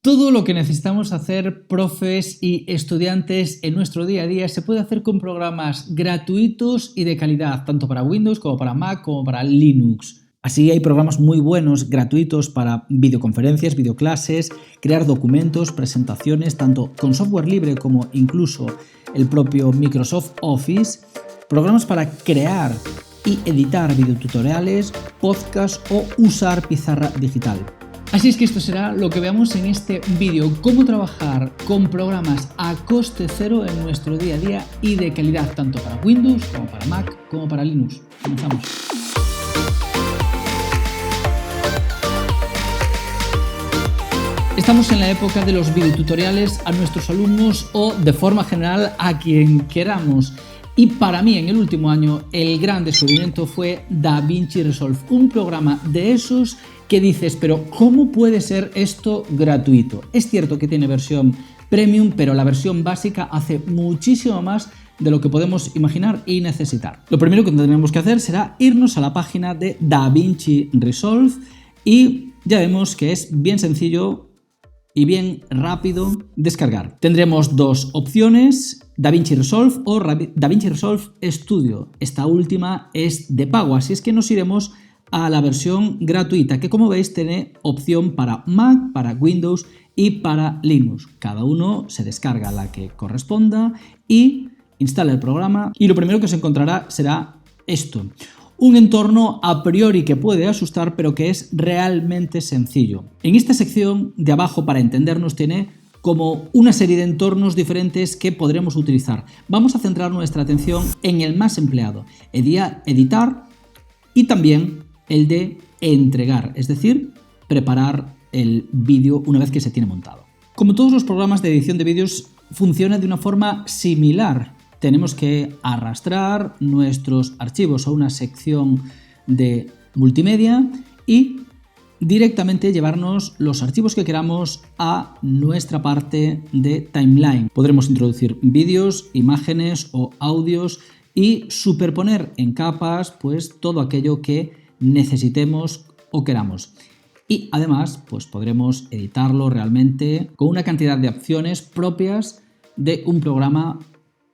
Todo lo que necesitamos hacer profes y estudiantes en nuestro día a día se puede hacer con programas gratuitos y de calidad, tanto para Windows como para Mac como para Linux. Así hay programas muy buenos, gratuitos para videoconferencias, videoclases, crear documentos, presentaciones, tanto con software libre como incluso el propio Microsoft Office, programas para crear y editar videotutoriales, podcasts o usar pizarra digital. Así es que esto será lo que veamos en este vídeo, cómo trabajar con programas a coste cero en nuestro día a día y de calidad tanto para Windows como para Mac como para Linux. Comenzamos. Estamos en la época de los videotutoriales a nuestros alumnos o de forma general a quien queramos. Y para mí en el último año el gran descubrimiento fue DaVinci Resolve, un programa de esos que dices, pero ¿cómo puede ser esto gratuito? Es cierto que tiene versión premium, pero la versión básica hace muchísimo más de lo que podemos imaginar y necesitar. Lo primero que tendremos que hacer será irnos a la página de DaVinci Resolve y ya vemos que es bien sencillo y bien rápido descargar. Tendremos dos opciones, DaVinci Resolve o DaVinci Resolve Studio. Esta última es de pago, así es que nos iremos a la versión gratuita, que como veis tiene opción para Mac, para Windows y para Linux. Cada uno se descarga la que corresponda y instala el programa y lo primero que se encontrará será esto. Un entorno a priori que puede asustar, pero que es realmente sencillo. En esta sección de abajo, para entendernos, tiene como una serie de entornos diferentes que podremos utilizar. Vamos a centrar nuestra atención en el más empleado, editar y también el de entregar, es decir, preparar el vídeo una vez que se tiene montado. Como todos los programas de edición de vídeos, funciona de una forma similar. Tenemos que arrastrar nuestros archivos a una sección de multimedia y directamente llevarnos los archivos que queramos a nuestra parte de timeline. Podremos introducir vídeos, imágenes o audios y superponer en capas pues todo aquello que necesitemos o queramos. Y además pues podremos editarlo realmente con una cantidad de opciones propias de un programa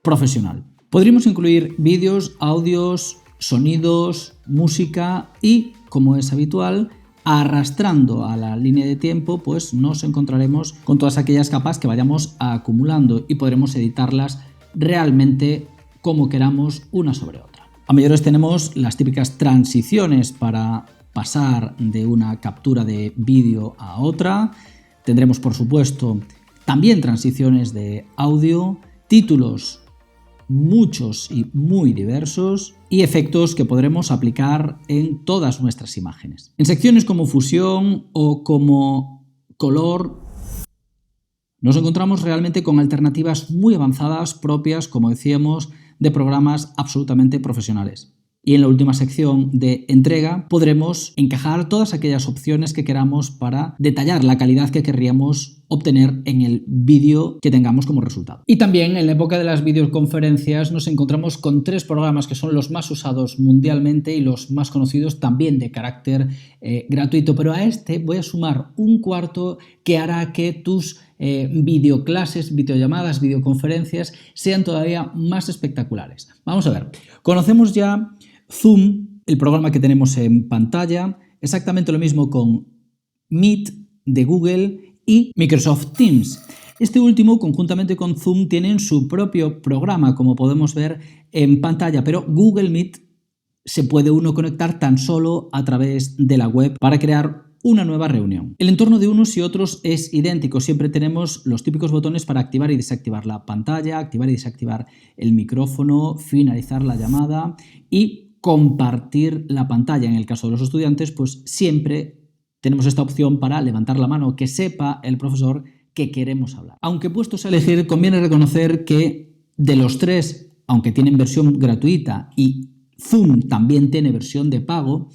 profesional. Podríamos incluir vídeos, audios, sonidos, música y, como es habitual, arrastrando a la línea de tiempo, pues nos encontraremos con todas aquellas capas que vayamos acumulando y podremos editarlas realmente como queramos una sobre otra. A mayores tenemos las típicas transiciones para pasar de una captura de vídeo a otra. Tendremos, por supuesto, también transiciones de audio, títulos muchos y muy diversos y efectos que podremos aplicar en todas nuestras imágenes. En secciones como fusión o como color nos encontramos realmente con alternativas muy avanzadas propias, como decíamos, de programas absolutamente profesionales. Y en la última sección de entrega podremos encajar todas aquellas opciones que queramos para detallar la calidad que querríamos obtener en el vídeo que tengamos como resultado. Y también en la época de las videoconferencias nos encontramos con tres programas que son los más usados mundialmente y los más conocidos también de carácter gratuito, pero a este voy a sumar un cuarto que hará que tus videoclases, videollamadas, videoconferencias sean todavía más espectaculares. Vamos a ver, conocemos ya Zoom, el programa que tenemos en pantalla, exactamente lo mismo con Meet de Google y Microsoft Teams. Este último, conjuntamente con Zoom, tienen su propio programa, como podemos ver en pantalla, pero Google Meet se puede uno conectar tan solo a través de la web para crear una nueva reunión. El entorno de unos y otros es idéntico. Siempre tenemos los típicos botones para activar y desactivar la pantalla, activar y desactivar el micrófono, finalizar la llamada y compartir la pantalla. En el caso de los estudiantes, pues siempre tenemos esta opción para levantar la mano, que sepa el profesor que queremos hablar. Aunque puestos a elegir, conviene reconocer que de los tres, aunque tienen versión gratuita y Zoom también tiene versión de pago,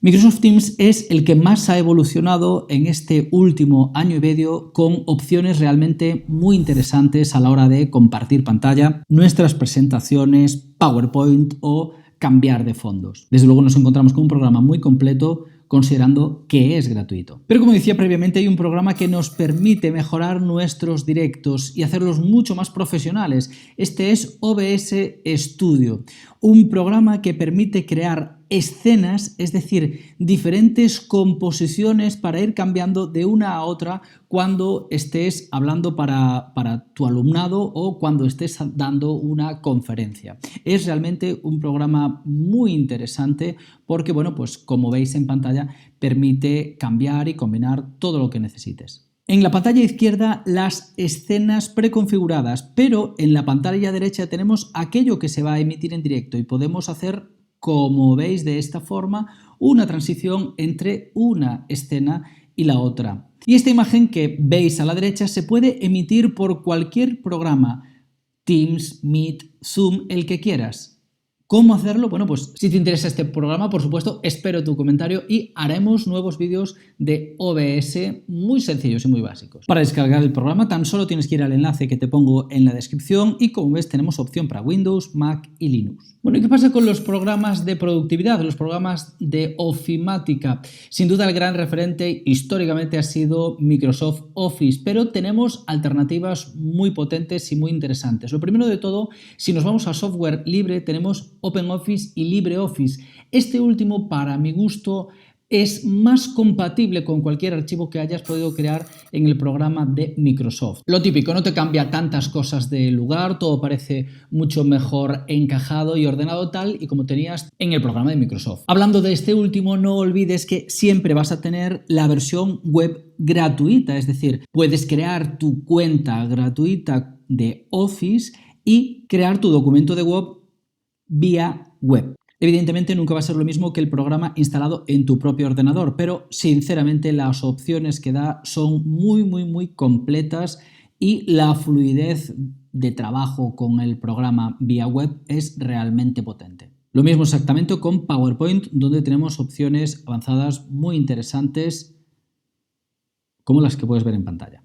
Microsoft Teams es el que más ha evolucionado en este último año y medio con opciones realmente muy interesantes a la hora de compartir pantalla, nuestras presentaciones, PowerPoint o cambiar de fondos. Desde luego nos encontramos con un programa muy completo considerando que es gratuito. Pero como decía previamente, hay un programa que nos permite mejorar nuestros directos y hacerlos mucho más profesionales. Este es OBS Studio, un programa que permite crear escenas, es decir, diferentes composiciones para ir cambiando de una a otra cuando estés hablando para tu alumnado o cuando estés dando una conferencia. Es realmente un programa muy interesante porque, bueno, pues como veis en pantalla, permite cambiar y combinar todo lo que necesites. En la pantalla izquierda las escenas preconfiguradas, pero en la pantalla derecha tenemos aquello que se va a emitir en directo y podemos hacer, como veis de esta forma, una transición entre una escena y la otra. Y esta imagen que veis a la derecha se puede emitir por cualquier programa, Teams, Meet, Zoom, el que quieras. ¿Cómo hacerlo? Bueno, pues si te interesa este programa, por supuesto, espero tu comentario y haremos nuevos vídeos de OBS muy sencillos y muy básicos. Para descargar el programa tan solo tienes que ir al enlace que te pongo en la descripción y como ves tenemos opción para Windows, Mac y Linux. Bueno, ¿y qué pasa con los programas de productividad, los programas de ofimática? Sin duda el gran referente históricamente ha sido Microsoft Office, pero tenemos alternativas muy potentes y muy interesantes. Lo primero de todo, si nos vamos a software libre, tenemos OpenOffice y LibreOffice. Este último, para mi gusto, es más compatible con cualquier archivo que hayas podido crear en el programa de Microsoft. Lo típico, no te cambia tantas cosas de lugar, todo parece mucho mejor encajado y ordenado tal y como tenías en el programa de Microsoft. Hablando de este último, no olvides que siempre vas a tener la versión web gratuita, es decir, puedes crear tu cuenta gratuita de Office y crear tu documento de Word vía web. Evidentemente nunca va a ser lo mismo que el programa instalado en tu propio ordenador, pero sinceramente las opciones que da son muy completas y la fluidez de trabajo con el programa vía web es realmente potente. Lo mismo exactamente con PowerPoint, donde tenemos opciones avanzadas muy interesantes como las que puedes ver en pantalla.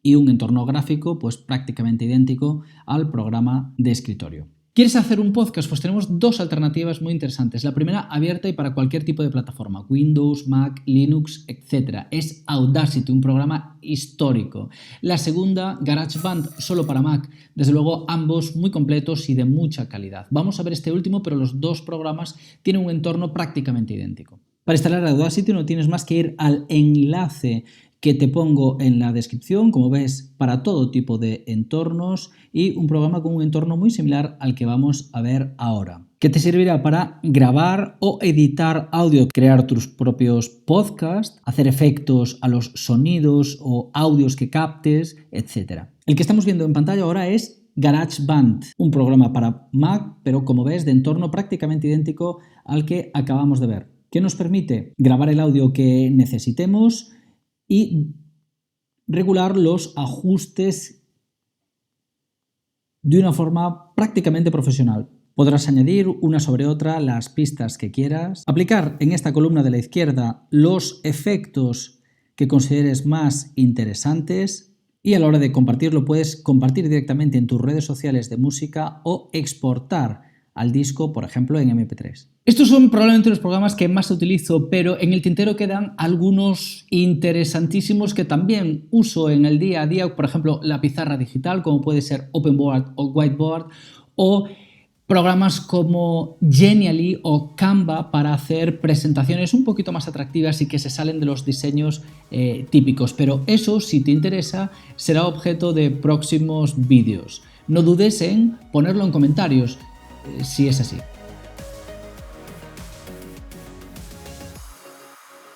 Y un entorno gráfico pues prácticamente idéntico al programa de escritorio. ¿Quieres hacer un podcast? Pues tenemos dos alternativas muy interesantes. La primera, abierta y para cualquier tipo de plataforma, Windows, Mac, Linux, etc. Es Audacity, un programa histórico. La segunda, GarageBand, solo para Mac. Desde luego, ambos muy completos y de mucha calidad. Vamos a ver este último, pero los dos programas tienen un entorno prácticamente idéntico. Para instalar Audacity no tienes más que ir al enlace que te pongo en la descripción, como ves, para todo tipo de entornos y un programa con un entorno muy similar al que vamos a ver ahora, que te servirá para grabar o editar audio, crear tus propios podcasts, hacer efectos a los sonidos o audios que captes, etc. El que estamos viendo en pantalla ahora es GarageBand, un programa para Mac, pero como ves, de entorno prácticamente idéntico al que acabamos de ver, que nos permite grabar el audio que necesitemos y regular los ajustes de una forma prácticamente profesional. Podrás añadir una sobre otra las pistas que quieras, aplicar en esta columna de la izquierda los efectos que consideres más interesantes y a la hora de compartirlo puedes compartir directamente en tus redes sociales de música o exportar al disco, por ejemplo, en MP3. Estos son probablemente los programas que más utilizo, pero en el tintero quedan algunos interesantísimos que también uso en el día a día, por ejemplo, la pizarra digital, como puede ser OpenBoard o Whiteboard, o programas como Genially o Canva para hacer presentaciones un poquito más atractivas y que se salen de los diseños típicos. Pero eso, si te interesa, será objeto de próximos vídeos. No dudes en ponerlo en comentarios si es así.